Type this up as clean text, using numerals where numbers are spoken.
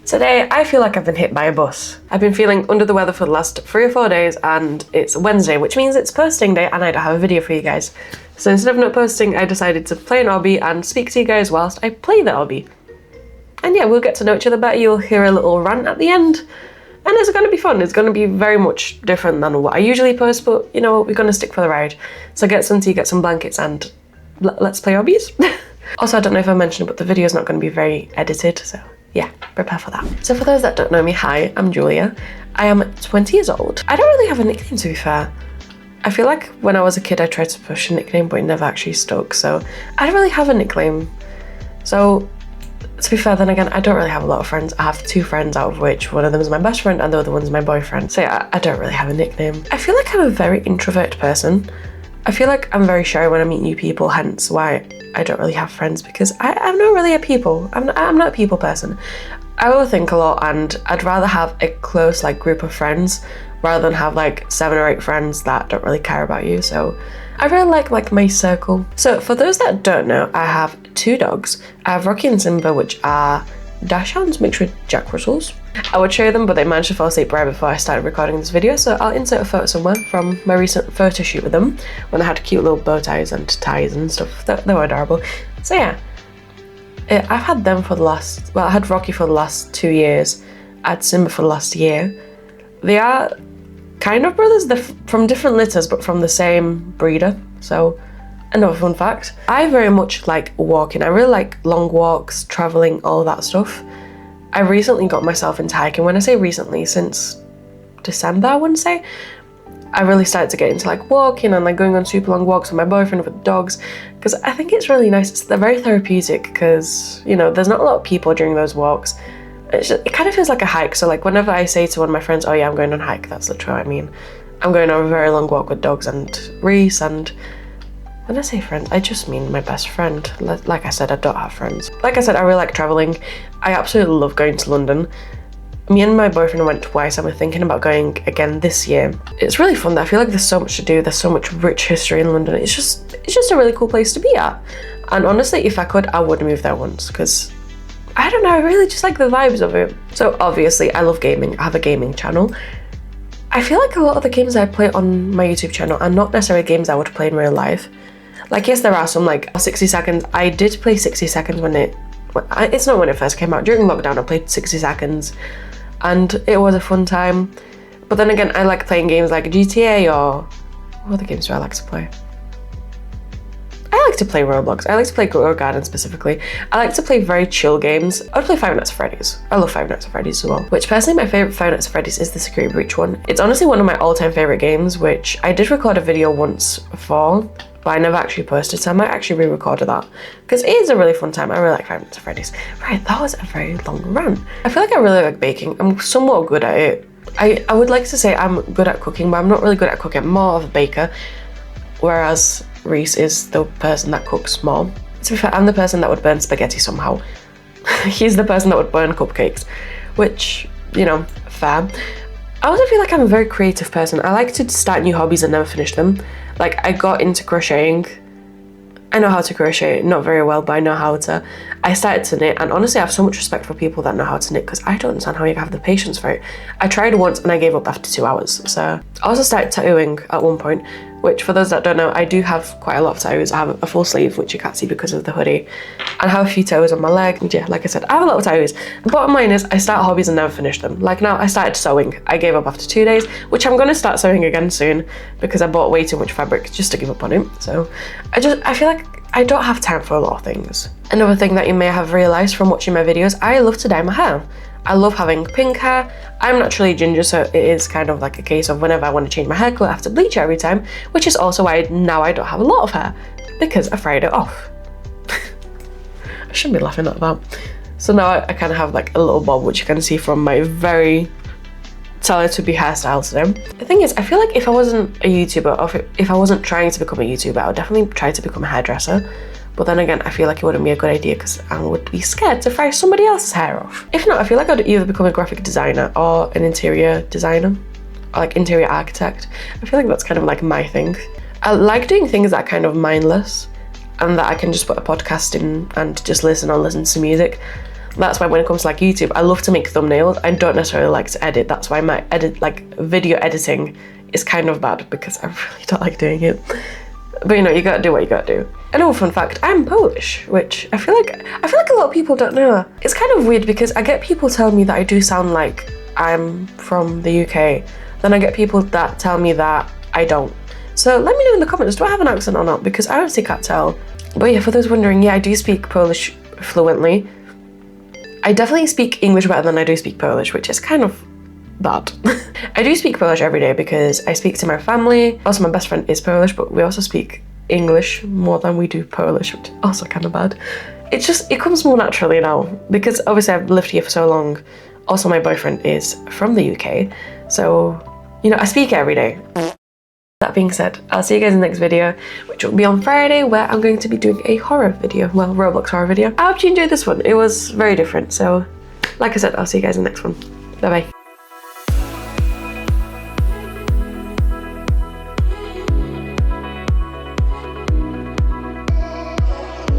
Today, I feel like I've been hit by a bus. I've been feeling under the weather for the last 3 or 4 days and it's Wednesday, which means it's posting day and I don't have a video for you guys. So instead of not posting, I decided to play an obby and speak to you guys whilst I play the obby. And yeah, we'll get to know each other better. You'll hear a little rant at the end. And it's going to be fun. It's going to be very much different than what I usually post, but you know what, we're going to stick for the ride. So get some tea, get some blankets, and let's play obbies. Also, I don't know if I mentioned it, but the video is not going to be very edited, so yeah, prepare for that. So for those that don't know me, hi, I'm Julia. I am 20 years old. I don't really have a nickname, to be fair. I feel like when I was a kid, I tried to push a nickname, but it never actually stuck, so I don't really have a nickname. So to be fair, then again, I don't really have a lot of friends. I have 2 friends, out of which one of them is my best friend and the other one's my boyfriend. So yeah, I don't really have a nickname. I feel like I'm a very introvert person. I feel like I'm very shy when I meet new people, hence why I don't really have friends, because I'm not really a people. I'm not a people person. I overthink a lot and I'd rather have a close group of friends rather than have 7 or 8 friends that don't really care about you. So I really like my circle. So for those that don't know, I have 2 dogs. I have Rocky and Simba, which are dachshunds mixed with Jack Russells. I would show you them, but they managed to fall asleep right before I started recording this video, so I'll insert a photo somewhere from my recent photo shoot with them when they had cute little bow ties and ties and stuff. They were adorable. So yeah, I've had them for the last, well, I had Rocky for the last 2 years. I had Simba for the last year. They are kind of brothers. They're from different litters, but from the same breeder. So another fun fact. I very much like walking. I really like long walks, traveling, all that stuff. I recently got myself into hiking. When I say recently, since December, I wouldn't say. I really started to get into walking and going on super long walks with my boyfriend, with dogs, because I think it's really nice. They're very therapeutic because, you know, there's not a lot of people during those walks. It kind of feels like a hike. So whenever I say to one of my friends, oh yeah, I'm going on a hike, that's literally what I mean. I'm going on a very long walk with dogs and Reese, and when I say friends, I just mean my best friend. Like I said, I don't have friends. Like I said, I really like traveling. I absolutely love going to London. Me and my boyfriend went twice and we're thinking about going again this year. It's really fun there. I feel like there's so much to do. There's so much rich history in London. It's just a really cool place to be at. And honestly, if I could, I would move there once, because I don't know, I really just like the vibes of it. So obviously, I love gaming. I have a gaming channel. I feel like a lot of the games I play on my YouTube channel are not necessarily games I would play in real life. Yes, there are some 60 seconds. I did play 60 seconds it's not when it first came out. During lockdown, I played 60 seconds and it was a fun time. But then again, I like playing games like GTA, or what other games do I like to play? I like to play Roblox. I like to play Grow Garden specifically. I like to play very chill games. I would play Five Nights at Freddy's. I love Five Nights at Freddy's as well. Which personally, my favourite Five Nights at Freddy's is the Security Breach one. It's honestly one of my all-time favourite games, which I did record a video once for, but I never actually posted, so I might actually re-record that, because it is a really fun time. I really like Five Nights at Freddy's. Right, that was a very long rant. I feel like I really like baking. I'm somewhat good at it. I would like to say I'm good at cooking, but I'm not really good at cooking. I'm more of a baker, whereas Reese is the person that cooks more. To be fair, I'm the person that would burn spaghetti somehow. He's the person that would burn cupcakes, which, you know, fair. I also feel like I'm a very creative person. I like to start new hobbies and never finish them. I got into crocheting. I know how to crochet, not very well, but I know how to. I started to knit, and honestly I have so much respect for people that know how to knit, because I don't understand how you have the patience for it. I tried once and I gave up after 2 hours. So I also started tattooing at one point, which for those that don't know, I do have quite a lot of tattoos. I have a full sleeve, which you can't see because of the hoodie, and I have a few tattoos on my leg. And yeah, like I said, I have a lot of tattoos. The bottom line is I start hobbies and never finish them. Now I started sewing. I gave up after 2 days, which I'm going to start sewing again soon, because I bought way too much fabric just to give up on it. So I feel like I don't have time for a lot of things. Another thing that you may have realised from watching my videos, I love to dye my hair. I love having pink hair. I'm naturally ginger, so it is kind of a case of whenever I want to change my hair colour, I have to bleach it every time, which is also why now I don't have a lot of hair, because I fried it off. I shouldn't be laughing at that. So now I kind of have a little bob, which you can see from my very Teletubby hairstyle today. The thing is, I feel like if I wasn't a YouTuber, or if I wasn't trying to become a YouTuber, I would definitely try to become a hairdresser. But then again, I feel like it wouldn't be a good idea because I would be scared to fry somebody else's hair off. If not, I feel like I'd either become a graphic designer or an interior designer, or interior architect. I feel like that's kind of my thing. I like doing things that are kind of mindless and that I can just put a podcast in and just listen to music. That's why when it comes to like YouTube, I love to make thumbnails. I don't necessarily like to edit. That's why my video editing is kind of bad, because I really don't like doing it. But you know, you gotta do what you gotta do. Another fun fact, I'm Polish, which I feel like a lot of people don't know. It's kind of weird because I get people tell me that I do sound like I'm from the UK. Then I get people that tell me that I don't. So let me know in the comments, do I have an accent or not? Because I honestly can't tell. But yeah, for those wondering, yeah, I do speak Polish fluently. I definitely speak English better than I do speak Polish, which is kind of bad. I do speak Polish every day because I speak to my family. Also, my best friend is Polish, but we also speak English more than we do Polish, which is also kind of bad. It comes more naturally now, because obviously I've lived here for so long. Also, my boyfriend is from the UK, so, you know, I speak every day. That being said, I'll see you guys in the next video, which will be on Friday, where I'm going to be doing a horror video. Well, Roblox horror video. I hope you enjoyed this one. It was very different. So, like I said, I'll see you guys in the next one. Bye-bye.